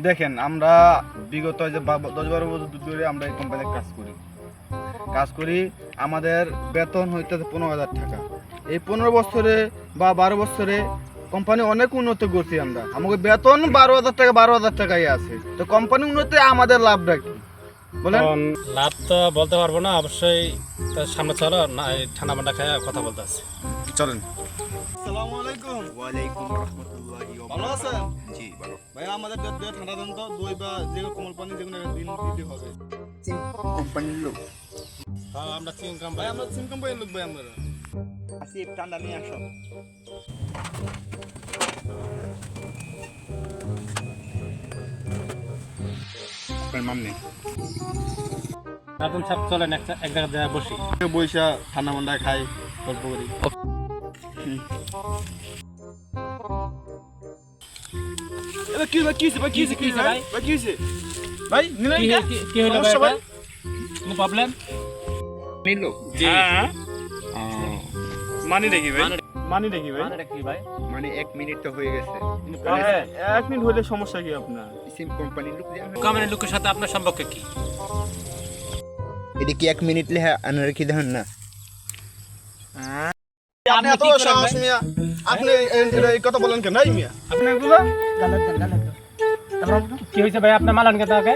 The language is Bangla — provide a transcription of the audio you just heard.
দেখেন আমরা বিগত যে 10-12 বছর ধরে আমরা এই কোম্পানিতে কাজ করি। আমাদের বেতন হইতেছে 15,000 টাকা। এই 15 বছরে বা 12 বছরে কোম্পানি অনেক উন্নতি করছি আমরা। আমাদের বেতন 12,000 টাকাই আছে। তো কোম্পানি উন্নতি আমাদের লাভটা কি বলেন? লাভ তো বলতে পারবো না, অবশ্যই তার সামনে চলো না, ঠান্ডা মান্ডা খায় কথা বলতে আছে। চলেন। আসসালামু আলাইকুম। ওয়ালাইকুম রাহমাতুল্লাহি ওয়া ভালো আছেন? বারাকাতুহু। জি ভালো। ভাই আমাদের দিয়ে ঠান্ডা দেন তো, দই বা যে কোমল পানি যে কোনো দিন দিতে হবে। কোম্পানির লোক হ্যাঁ, আমরা চিং ভাই কোম্পানি। আমরা সিম কোম্পানির লোক ভাই আমরা। আসিফ ঠান্ডা নিয়ে আসো। আপনার মামনি রাতুন সাহেব চলেন এক জায়গায় বসি। বৈশা ঠান্ডা মান্ডা খাই, গল্প করি। এবার কি ভাই কি হইছে ভাই কি হইছে কি হইছে ভাই? ভাই কি হইছে ভাই নিলেন কি হলো ভাই? সমস্যা কোনো প্রবলেম? নিল জি মানি দেখি ভাই মানি দেখি ভাই মানেটা কি ভাই? মানে 1 মিনিট তো হয়ে গেছে। হ্যাঁ 1 মিনিট হইলে সমস্যা কি আপনার? সিম কোম্পানির লোক যে কোম্পানির লোকের সাথে আপনার সম্পর্ক কি? এটা কি 1 মিনিট লে আনার কি দেখেন না? আপনি এত সাহস মিয়া, আপনি এই কথা বলেন কেন এই মিয়া? আপনি এগুলো কি হয়েছে ভাই আপনার মালানকে তাকে?